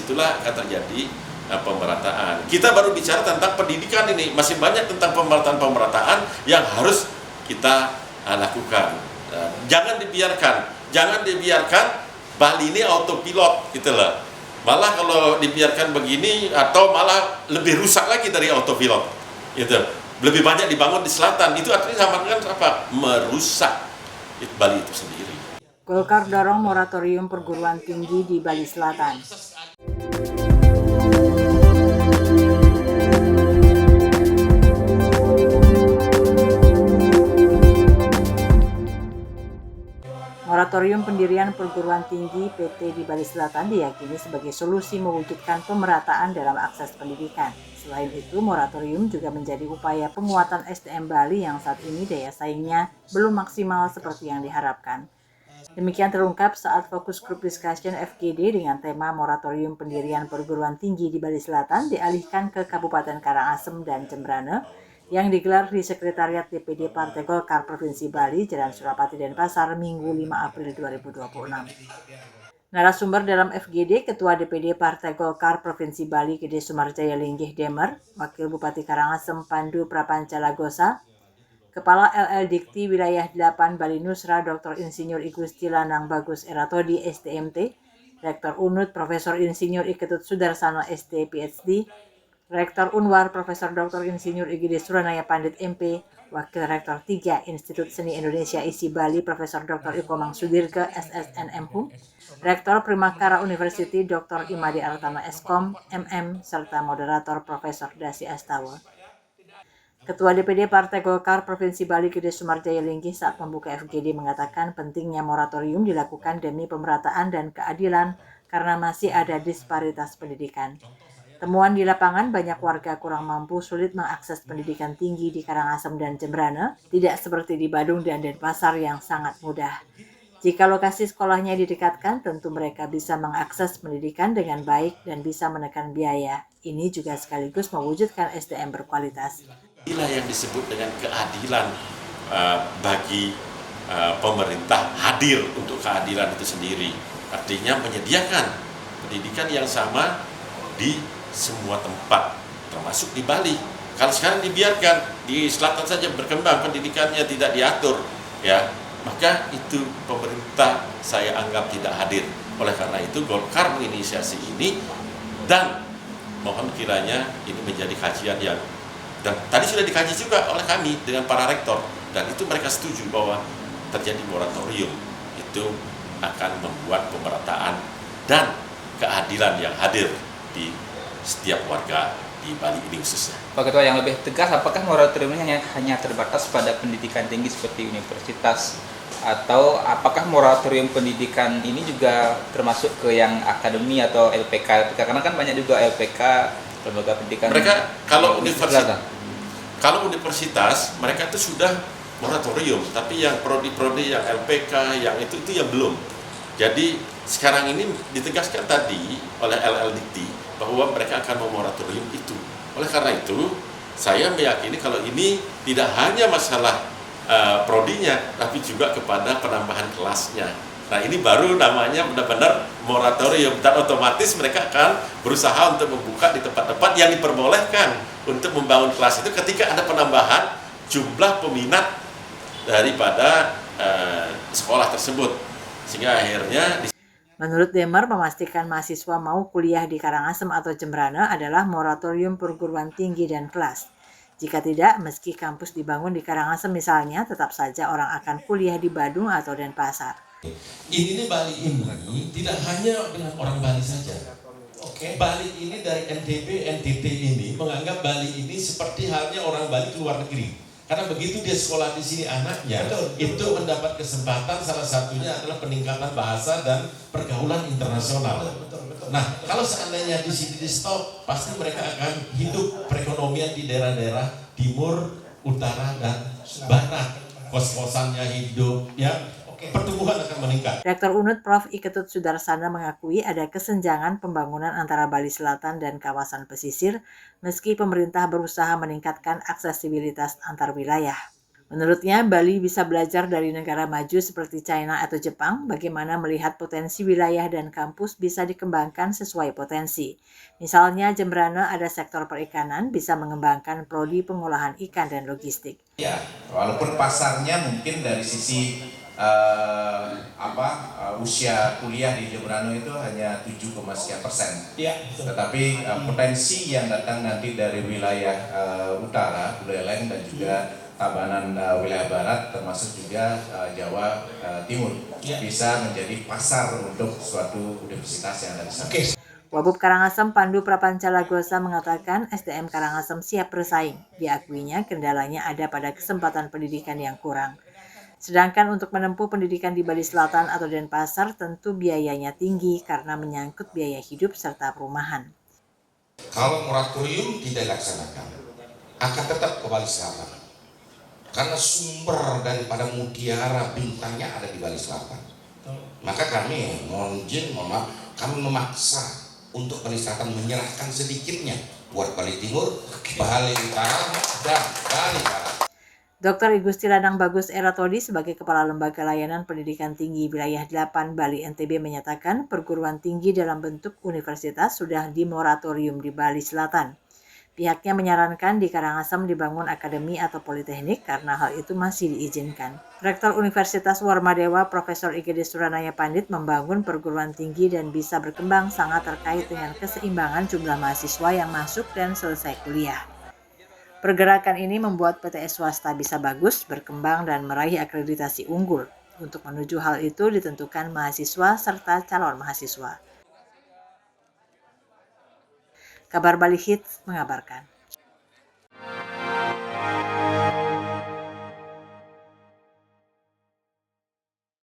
disitulah akan terjadi pemerataan. Kita baru bicara tentang pendidikan ini, masih banyak tentang pemerataan yang harus kita lakukan. Jangan dibiarkan Bali ini autopilot gitu loh. Malah kalau dibiarkan begini atau malah lebih rusak lagi dari autopilot gitu. Lebih banyak dibangun di selatan, itu artinya sama dengan apa? Merusak Bali itu sendiri. Golkar dorong moratorium perguruan tinggi di Bali Selatan. Moratorium pendirian perguruan tinggi PT di Bali Selatan diyakini sebagai solusi mewujudkan pemerataan dalam akses pendidikan. Selain itu, moratorium juga menjadi upaya penguatan SDM Bali yang saat ini daya saingnya belum maksimal seperti yang diharapkan. Demikian terungkap saat fokus group discussion FGD dengan tema moratorium pendirian perguruan tinggi di Bali Selatan dialihkan ke Kabupaten Karangasem dan Jembrane yang digelar di Sekretariat DPD Partai Golkar Provinsi Bali, Jalan Surapati Denpasar, Minggu 5 April 2026. Narasumber dalam FGD, Ketua DPD Partai Golkar Provinsi Bali Gede Sumarjaya Linggih Demer, Wakil Bupati Karangasem Pandu Prapancalagosa, Kepala LL Dikti Wilayah 8 Bali Nusra Dr. Insinyur Igusti Lanang Bagus Eratodi STMT, Rektor UNUD Profesor Insinyur Iketut Sudarsano ST PhD, Rektor Unwar Profesor Dr. Insinyur IGD Suranaya Pandit MP, Wakil Rektor 3 Institut Seni Indonesia ISI Bali Profesor Dr. Ikomang Sudirga SSNMHU, Rektor Primakara University Dr. Imadi Artana Eskom, MM, serta moderator Profesor Dasi Astawa. Ketua DPD Partai Golkar Provinsi Bali Gede Sumarjaya Linggih saat membuka FGD mengatakan pentingnya moratorium dilakukan demi pemerataan dan keadilan karena masih ada disparitas pendidikan. Temuan di lapangan, banyak warga kurang mampu sulit mengakses pendidikan tinggi di Karangasem dan Jembrane, tidak seperti di Badung dan Denpasar yang sangat mudah. Jika lokasi sekolahnya didekatkan, tentu mereka bisa mengakses pendidikan dengan baik dan bisa menekan biaya. Ini juga sekaligus mewujudkan SDM berkualitas. Inilah yang disebut dengan keadilan bagi pemerintah hadir untuk keadilan itu sendiri. Artinya menyediakan pendidikan yang sama di semua tempat, termasuk di Bali. Kalau sekarang dibiarkan di selatan saja berkembang, pendidikannya tidak diatur, ya, maka itu pemerintah saya anggap tidak hadir. Oleh karena itu Golkar menginisiasi ini dan mohon kiranya ini menjadi kajian yang, dan tadi sudah dikaji juga oleh kami dengan para rektor, dan itu mereka setuju bahwa terjadi moratorium itu akan membuat pemerataan dan keadilan yang hadir di setiap warga di Bali ini khususnya. Pak Ketua, yang lebih tegas, apakah moratoriumnya hanya terbatas pada pendidikan tinggi seperti universitas, atau apakah moratorium pendidikan ini juga termasuk ke yang akademi atau LPK? Karena kan banyak juga LPK, lembaga pendidikan. Mereka kalau universitas mereka itu sudah moratorium, tapi yang prodi-prodi yang LPK yang itu yang belum. Jadi sekarang ini ditegaskan tadi oleh LL Dikti bahwa mereka akan memoratorium itu. Oleh karena itu, saya meyakini kalau ini tidak hanya masalah prodinya, tapi juga kepada penambahan kelasnya. Nah, ini baru namanya benar-benar moratorium, dan otomatis mereka akan berusaha untuk membuka di tempat-tempat yang diperbolehkan untuk membangun kelas itu ketika ada penambahan jumlah peminat daripada sekolah tersebut. Sehingga akhirnya Menurut Demer, memastikan mahasiswa mau kuliah di Karangasem atau Jembrane adalah moratorium perguruan tinggi dan kelas. Jika tidak, meski kampus dibangun di Karangasem misalnya, tetap saja orang akan kuliah di Badung atau Denpasar. Ini Bali ini tidak hanya dengan orang Bali saja. Bali ini dari NTB, NTT ini menganggap Bali ini seperti halnya orang Bali ke luar negeri. Karena begitu dia sekolah di sini anaknya, itu mendapat kesempatan, salah satunya adalah peningkatan bahasa dan pergaulan internasional. Nah, kalau seandainya di sini di stop, pasti mereka akan hidup perekonomian di daerah-daerah timur, utara, dan barat. Kos-kosannya hidup, ya. Pertumbuhan akan meningkat. Rektor UNUD Prof. Iketut Sudarsana mengakui ada kesenjangan pembangunan antara Bali Selatan dan kawasan pesisir, meski pemerintah berusaha meningkatkan aksesibilitas antar wilayah. Menurutnya, Bali bisa belajar dari negara maju seperti China atau Jepang bagaimana melihat potensi wilayah dan kampus bisa dikembangkan sesuai potensi. Misalnya, Jembrana ada sektor perikanan bisa mengembangkan prodi pengolahan ikan dan logistik. Ya, walaupun pasarnya mungkin dari sisi usia kuliah di Jembrana itu hanya 7,sekian%. Ya, tetapi potensi yang datang nanti dari wilayah utara, Buleleng dan juga Tabanan wilayah barat, termasuk juga Jawa Timur, bisa menjadi pasar untuk suatu universitas yang ada di sana. Wabub Karangasem Pandu Prapancalagosa mengatakan SDM Karangasem siap bersaing. Diakuinya kendalanya ada pada kesempatan pendidikan yang kurang. Sedangkan untuk menempuh pendidikan di Bali Selatan atau Denpasar tentu biayanya tinggi karena menyangkut biaya hidup serta perumahan. Kalau moratorium tidak dilaksanakan, akan tetap ke Bali Selatan. Karena sumber daripada mutiara bintangnya ada di Bali Selatan. Maka kami mohon maaf, kami memaksa untuk Bali Selatan menyerahkan sedikitnya buat Bali Timur, Bali Utara, dan Bali Barat. Dr. Igusti Ladang Bagus Eratodi sebagai Kepala Lembaga Layanan Pendidikan Tinggi Wilayah 8 Bali NTB menyatakan perguruan tinggi dalam bentuk universitas sudah dimoratorium di Bali Selatan. Pihaknya menyarankan di Karangasem dibangun akademi atau politeknik karena hal itu masih diizinkan. Rektor Universitas Warmadewa Profesor IGD Suranaya Pandit membangun perguruan tinggi dan bisa berkembang sangat terkait dengan keseimbangan jumlah mahasiswa yang masuk dan selesai kuliah. Pergerakan ini membuat PTS swasta bisa bagus, berkembang, dan meraih akreditasi unggul. Untuk menuju hal itu ditentukan mahasiswa serta calon mahasiswa. Kabar Bali Hits mengabarkan.